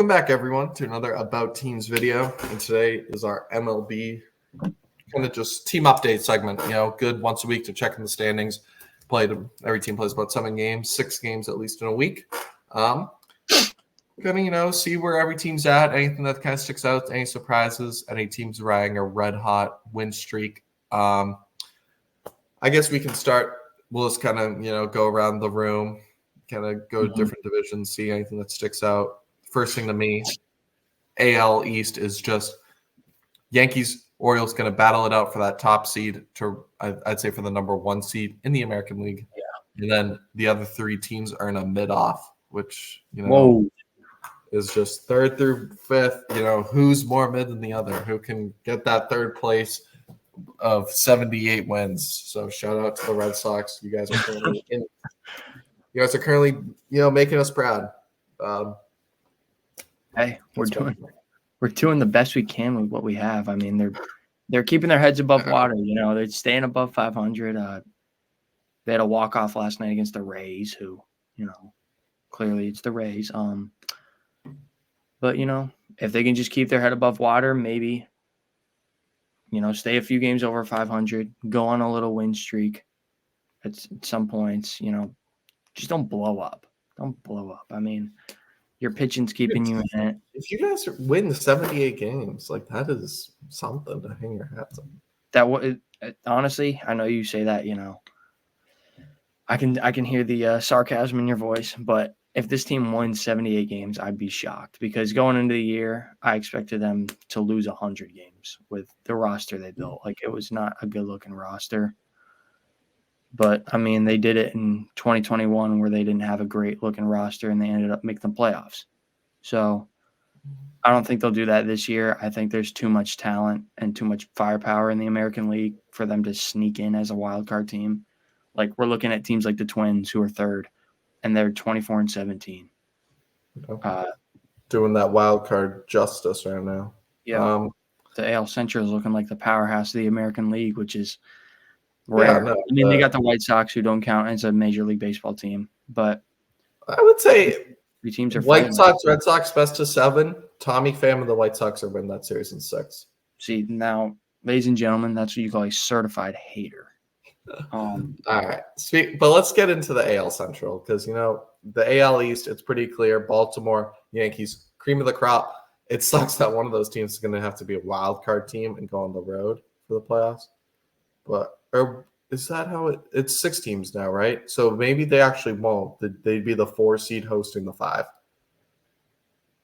Welcome back, everyone, to another About Teams video. And today is our MLB kind of just team update segment. Good once a week to check in the standings. Every team plays about 7 games, 6 games at least in a week. Gonna see where every team's at. Anything that kind of sticks out, any surprises, any teams riding a red hot win streak. I guess we can start. We'll just kind of go around the room, kind of go to different divisions, see anything that sticks out. First thing to me, AL East is just Yankees, Orioles going to battle it out for that top seed to, I'd say, for the number 1 seed in the American League. Yeah. And then the other 3 teams are in a mid-off, which, is just 3rd through 5th. Who's more mid than the other? Who can get that 3rd place of 78 wins? So shout out to the Red Sox. You guys are currently making us proud. Hey, we're doing the best we can with what we have. I mean, they're keeping their heads above water. They're staying above 500. They had a walk-off last night against the Rays, who, clearly it's the Rays. But if they can just keep their head above water, maybe, stay a few games over 500, go on a little win streak at some points. Just don't blow up. Don't blow up. I mean, your pitching's keeping you in it. If you guys win 78 games, that is something to hang your hats on. Honestly, I know you say that, I can hear the sarcasm in your voice, but if this team wins 78 games, I'd be shocked because going into the year, I expected them to lose 100 games with the roster they built. It was not a good-looking roster. But, I mean, they did it in 2021 where they didn't have a great-looking roster and they ended up making the playoffs. So, I don't think they'll do that this year. I think there's too much talent and too much firepower in the American League for them to sneak in as a wild card team. We're looking at teams like the Twins who are 3rd, and they're 24-17. Doing that wild card justice right now. Yeah. The AL Central is looking like the powerhouse of the American League, which is rare. They got the White Sox, who don't count as a Major League Baseball team, but I would say 3 teams are White Sox, Red Sox, best of 7. Tommy Pham and the White Sox are winning that series in 6. See, now, ladies and gentlemen, that's what you call a certified hater. All right. But let's get into the AL Central because, the AL East, it's pretty clear. Baltimore, Yankees, cream of the crop. It sucks that one of those teams is going to have to be a wild card team and go on the road for the playoffs. Or is that how it's 6 teams now, right? So maybe they actually won't. They'd be the 4 seed hosting the 5.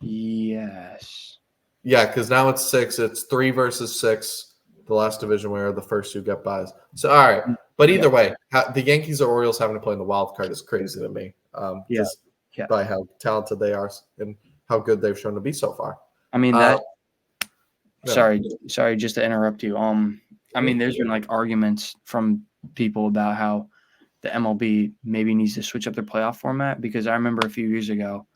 Yes. Yeah, because now it's 6. It's 3 versus 6. The last division where the first 2 get buys. So, all right. But either way, the Yankees or Orioles having to play in the wild card is crazy to me. Just by how talented they are and how good they've shown to be so far. I mean, sorry, just to interrupt you. I mean, there's been arguments from people about how the MLB maybe needs to switch up their playoff format because I remember a few years ago,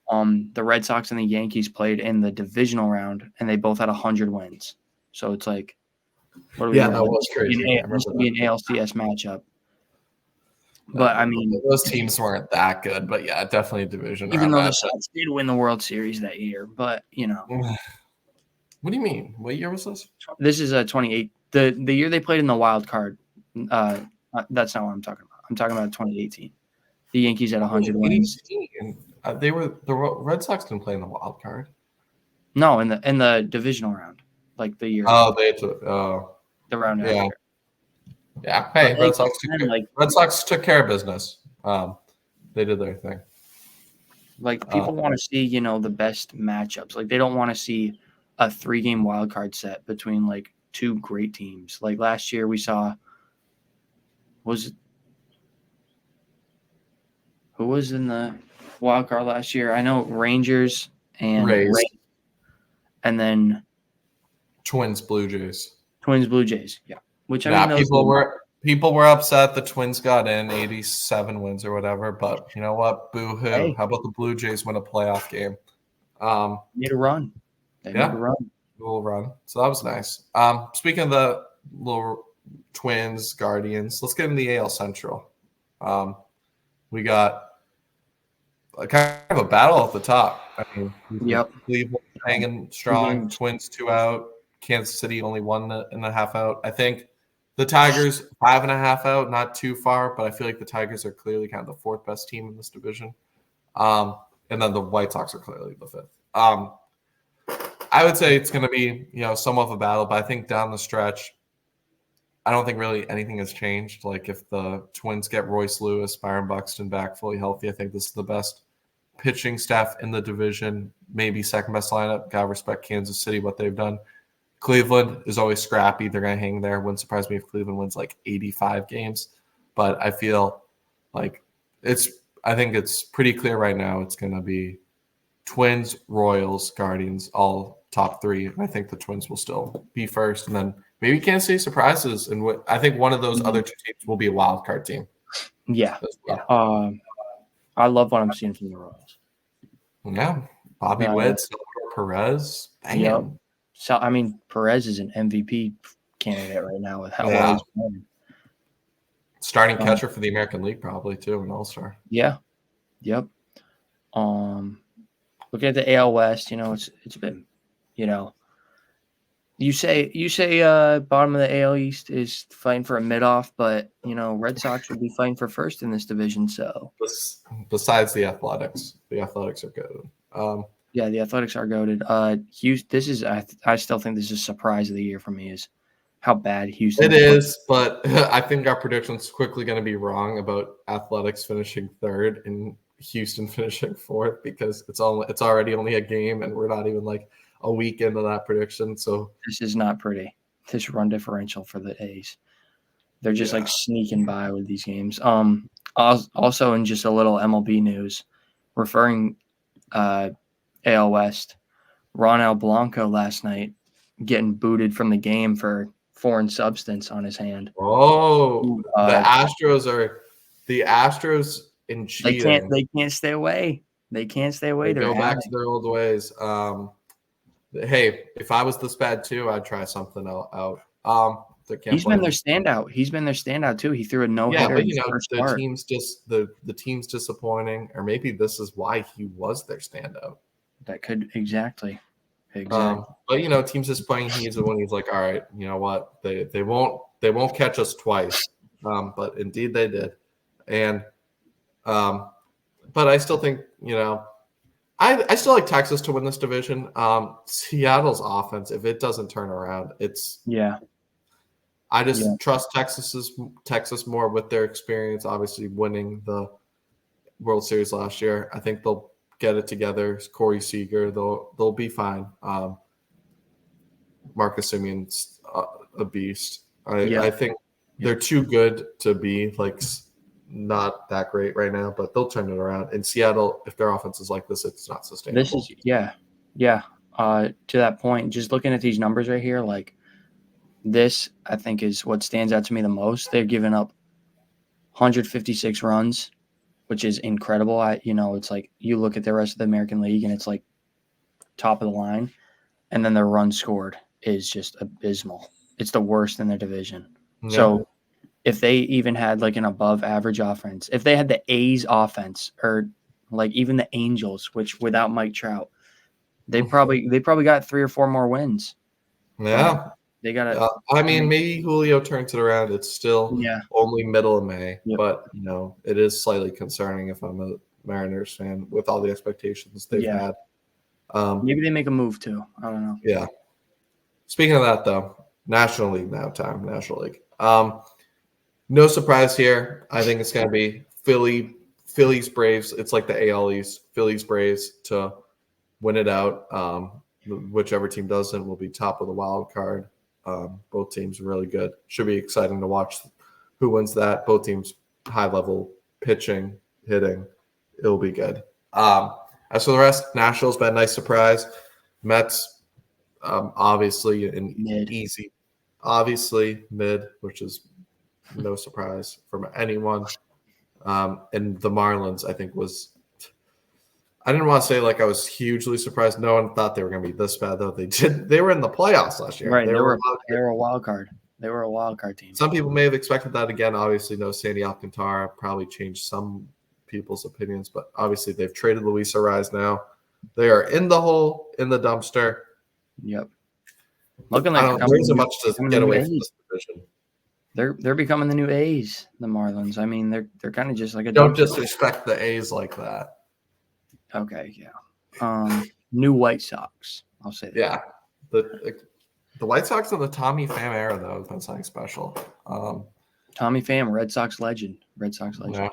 the Red Sox and the Yankees played in the divisional round and they both had 100 wins. So it's what do we that was crazy. It used to be an ALCS matchup. But I mean, those teams weren't that good. But yeah, definitely a division. Even though the Sox did win the World Series that year, but What do you mean? What year was this? This is 28. The year they played in the wild card. That's not what I'm talking about. I'm talking about 2018. The Yankees had 100 wins. The Red Sox didn't play in the wild card. No, in the divisional round, the year. Oh, they took the round. Yeah. After. Yeah. Hey, Red Sox took care of business. They did their thing. People want to see, the best matchups. They don't want to see a 3-game wild card set between 2 great teams. Last year we saw who was in the wild card last year? I know Rangers and Rays. And then Twins, Blue Jays. Yeah. Which people were upset the Twins got in 87 wins or whatever, but you know what? Boo-hoo. Hey. How about the Blue Jays win a playoff game? Made a run. Made a little run. So that was nice. Speaking of the little Twins, Guardians, let's get into the AL Central. We got kind of a battle at the top. I mean, Yep. Cleveland hanging strong, Twins 2 out, Kansas City only 1.5 out. I think the Tigers 5.5 out, not too far, but I feel like the Tigers are clearly kind of the fourth best team in this division. And then the White Sox are clearly the fifth. I would say it's going to be, somewhat of a battle, but I think down the stretch, I don't think really anything has changed. Like if the Twins get Royce Lewis, Byron Buxton back fully healthy, I think this is the best pitching staff in the division, maybe second best lineup. Gotta respect Kansas City, what they've done. Cleveland is always scrappy. They're going to hang there. Wouldn't surprise me if Cleveland wins like 85 games. But I feel like I think it's pretty clear right now it's going to be Twins, Royals, Guardians, all top three. I think the Twins will still be first. And then maybe Kansas City surprises. And I think one of those other two teams will be a wild card team. Yeah. Well. I love what I'm seeing from the Royals. Yeah. Bobby Witt, Perez. Damn. Yep. So, I mean, Perez is an MVP candidate right now with how well he's playing. Starting catcher for the American League probably too, an all-star. Yeah. Yep. Looking at the AL West, it's been, you say bottom of the AL East is fighting for a mid-off, but Red Sox would be fighting for first in this division. So besides the Athletics are good. Yeah, the Athletics are goated. Houston. I still think this is a surprise of the year for me. Is how bad Houston. It is, but I think our prediction's quickly going to be wrong about Athletics finishing third and Houston finishing fourth because it's already only a game and we're not even like a week into that prediction. So this is not pretty. This run differential for the A's, they're just like sneaking by with these games. Also in just a little MLB news, referring AL West, Ronald Blanco last night getting booted from the game for foreign substance on his hand. Oh, the Astros in cheating. They can't stay away. They can't stay away. They go back to their old ways. Hey, if I was this bad too, I'd try something out. He's been their standout. He's been their standout too. He threw a no-hitter. Yeah, but the team's disappointing, or maybe this is why he was their standout. That could exactly. But teams disappointing. He's the one. He's like, all right, you know what? They won't catch us twice. But indeed they did, and but I still think I still like Texas to win this division. Seattle's offense, if it doesn't turn around, I just trust Texas more with their experience, obviously winning the World Series last year. I think they'll get it together. Corey Seager, they'll be fine. Marcus Simeon's a beast. I think they're too good to be like not that great right now, but they'll turn it around. In Seattle, if their offense is like this, it's not sustainable. This is to that point, just looking at these numbers right here, like this, I think is what stands out to me the most. They're giving up 156 runs, which is incredible. It's like you look at the rest of the American League and it's like top of the line, and then their run scored is just abysmal. It's the worst in their division. Yeah. So if they even had like an above average offense, if they had the A's offense or like even the Angels, which without Mike Trout, they probably got 3 or 4 more wins. Yeah. They got it. Maybe Julio turns it around. It's still only middle of May, but it is slightly concerning if I'm a Mariners fan with all the expectations they've had. Maybe they make a move too. I don't know. Yeah. Speaking of that, though, National League. No surprise here. I think it's going to be Phillies, Braves. It's like the AL East. Phillies, Braves to win it out. Whichever team doesn't will be top of the wild card. Both teams are really good. Should be exciting to watch who wins that. Both teams high level pitching, hitting. It'll be good. As for the rest, Nationals been a nice surprise. Mets, obviously an easy, obviously mid, which is no surprise from anyone. And the Marlins, I think I didn't want to say like I was hugely surprised. No one thought they were going to be this bad, though. They were in the playoffs last year. Right. They were a wild card. They were a wild card team. Some people may have expected that again. Obviously, no Sandy Alcantara probably changed some people's opinions, but obviously they've traded Luis Arraez now. They are in the hole, in the dumpster. Yep. Looking like There isn't much to get away from this division. They're becoming the new A's, the Marlins. I mean, they're kind of just like a Don't dumpster. disrespect the A's like that. Okay, yeah. New White Sox. I'll say that. Yeah. The White Sox in the Tommy Pham era, though, has been something special. Tommy Pham, Red Sox legend. Yeah.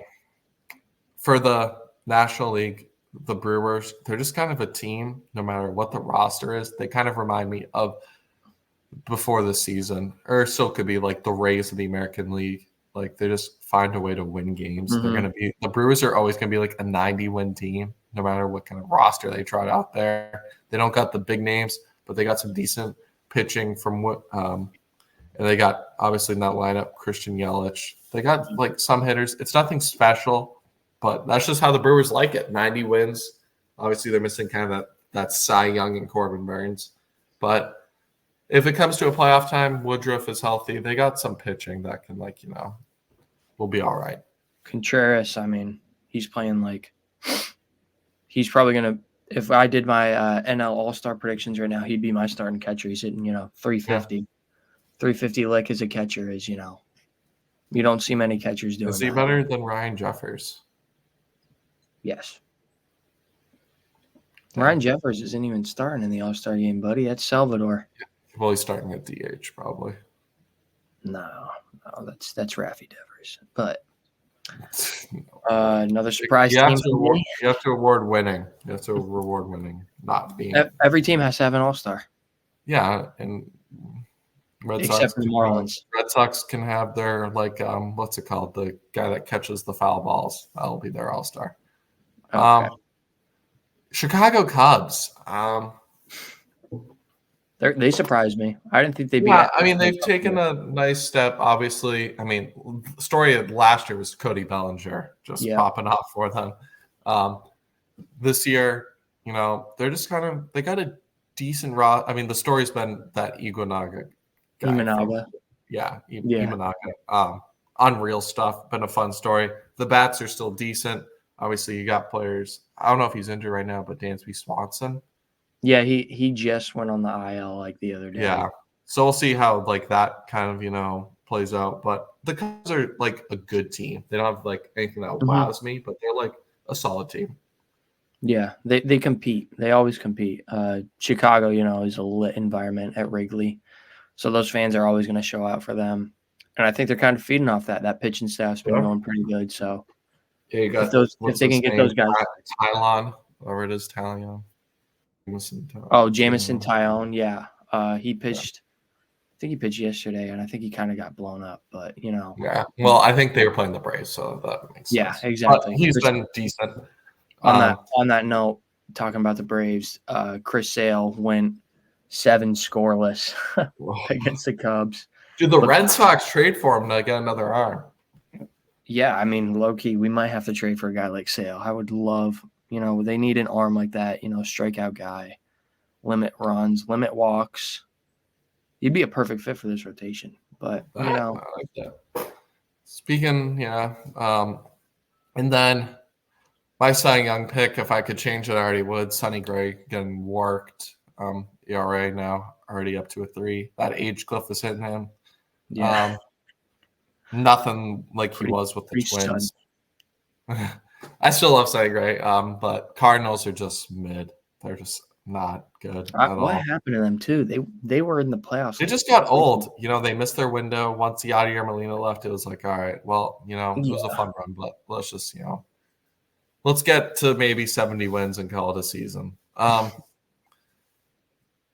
For the National League, the Brewers, they're just kind of a team, no matter what the roster is. They kind of remind me of before the season, or still could be like the Rays of the American League. Like they just find a way to win games. Mm-hmm. The Brewers are always going to be like a 90-win team, no matter what kind of roster they trot out there. They don't got the big names, but they got some decent pitching from what, and they got obviously in that lineup Christian Yelich. They got like some hitters. It's nothing special, but that's just how the Brewers like it. 90 wins. Obviously, they're missing kind of that Cy Young and Corbin Burns, but if it comes to a playoff time, Woodruff is healthy. They got some pitching that can, will be all right. Contreras, I mean, he's playing he's probably going to, if I did my NL All-Star predictions right now, he'd be my starting catcher. He's hitting, 350. Yeah. 350 lick as a catcher is, you don't see many catchers doing that. Is he better than Ryan Jeffers? Yes. Yeah. Ryan Jeffers isn't even starting in the All-Star game, buddy. That's Salvador. Yeah. Well, he's starting at DH probably. No, that's Raffy Devers. But another surprise team. You have to reward winning. You have to reward winning, not being. Every team has to have an All-Star. Yeah, and Except for the Marlins. Red Sox can have their what's it called? The guy that catches the foul balls. That'll be their All-Star. Okay. Chicago Cubs. They surprised me. I didn't think they'd be. Yeah, I mean, they've taken a nice step. Obviously, I mean, the story of last year was Cody Bellinger just popping off for them. This year, they're just they got a decent I mean, the story's been that Imanaga guy. Imanaga. Imanaga. Unreal stuff. Been a fun story. The bats are still decent. Obviously, you got players. I don't know if he's injured right now, but Dansby Swanson. Yeah, he just went on the IL the other day. Yeah. So we'll see how that kind of, plays out. But the Cubs are a good team. They don't have anything that wows me, but they're a solid team. Yeah, they compete. They always compete. Chicago, is a lit environment at Wrigley. So those fans are always going to show out for them. And I think they're kind of feeding off that. That pitching staff's been going pretty good. So yeah, you got if they can get those guys. Tylon, whatever it is, Tylon. Jameson Tyone, yeah. He pitched. I think he pitched yesterday, and I think he kind of got blown up. But yeah. Well, I think they were playing the Braves, so that makes sense. Yeah, exactly. But he's been decent. On that note, talking about the Braves, Chris Sale went 7 scoreless against the Cubs. Dude, the Red Sox trade for him to get another arm. Yeah, I mean, low key, we might have to trade for a guy like Sale. I would love. They need an arm like that, strikeout guy, limit runs, limit walks. He'd be a perfect fit for this rotation. But, I like that. Speaking, and then my Cy Young pick, if I could change it, I already would. Sonny Gray getting worked. ERA now already up to a 3. That age cliff is hitting him. Yeah. Nothing like he was with the Twins. I still love Sonny Gray, but Cardinals are just mid. They're just not good at all. What happened to them too? They were in the playoffs. They just got old. They missed their window. Once Yadier Molina left, it was all right. Well, it was a fun run, but let's just let's get to maybe 70 wins and call it a season.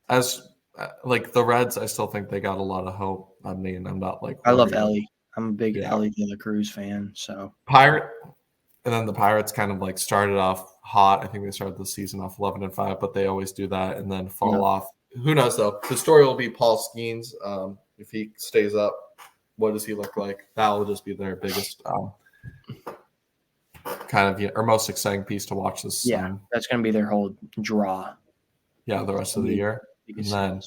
As the Reds, I still think they got a lot of hope. I mean, I'm not I love Ellie. I'm a big Ellie De La Cruz fan. So and then the Pirates kind of started off hot. I think they started the season off 11-5, but they always do that and then fall off. Who knows though? The story will be Paul Skeens. If he stays up, what does he look like? That will just be their biggest kind of or most exciting piece to watch this. Yeah, that's going to be their whole draw. Yeah, the rest of the year. And then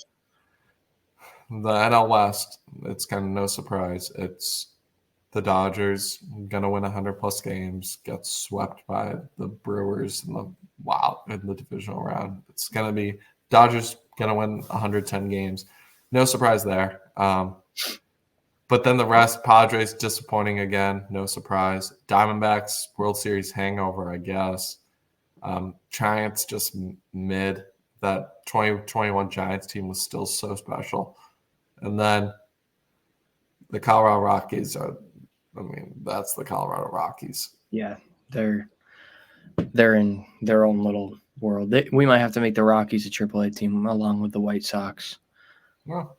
the NL West, it's kind of no surprise. It's the Dodgers gonna win 100+ games, get swept by the Brewers in the divisional round. It's gonna be Dodgers gonna win 110 games. No surprise there. But then the rest, Padres disappointing again, no surprise. Diamondbacks World Series hangover, I guess. Giants just mid. That 2021 Giants team was still so special. And then the Colorado Rockies that's the Colorado Rockies. Yeah, they're in their own little world. We might have to make the Rockies a AAA team along with the White Sox. Well,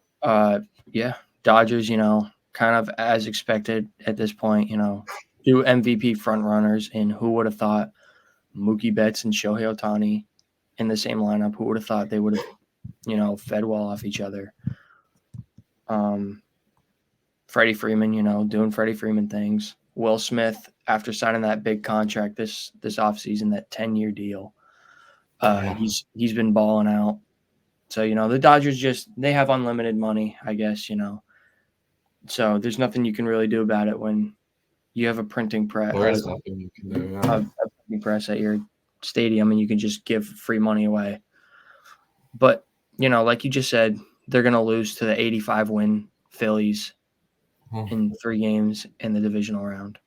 Yeah, Dodgers, kind of as expected at this point, two MVP front runners, and who would have thought Mookie Betts and Shohei Ohtani in the same lineup? Who would have thought they would have, fed well off each other? Freddie Freeman, doing Freddie Freeman things. Will Smith, after signing that big contract this offseason, that 10-year deal, he's been balling out. So, the Dodgers they have unlimited money, I guess, So there's nothing you can really do about it when you have a printing press. There is nothing you can do. Yeah. A printing press at your stadium, and you can just give free money away. But, like you just said, they're going to lose to the 85-win Phillies in 3 games in the divisional round.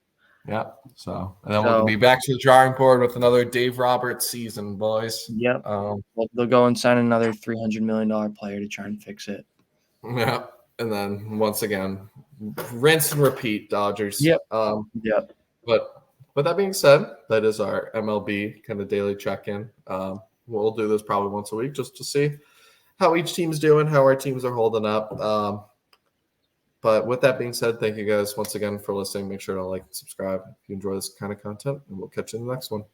Yeah. So, and then we'll be back to the drawing board with another Dave Roberts season, boys. Yep. They'll go and sign another $300 million player to try and fix it. Yeah. And then once again, rinse and repeat, Dodgers. Yep. Yep. But with that being said, that is our MLB kind of daily check-in. We'll do this probably once a week just to see how each team's doing, how our teams are holding up. But with that being said, thank you guys once again for listening. Make sure to like and subscribe if you enjoy this kind of content, and we'll catch you in the next one.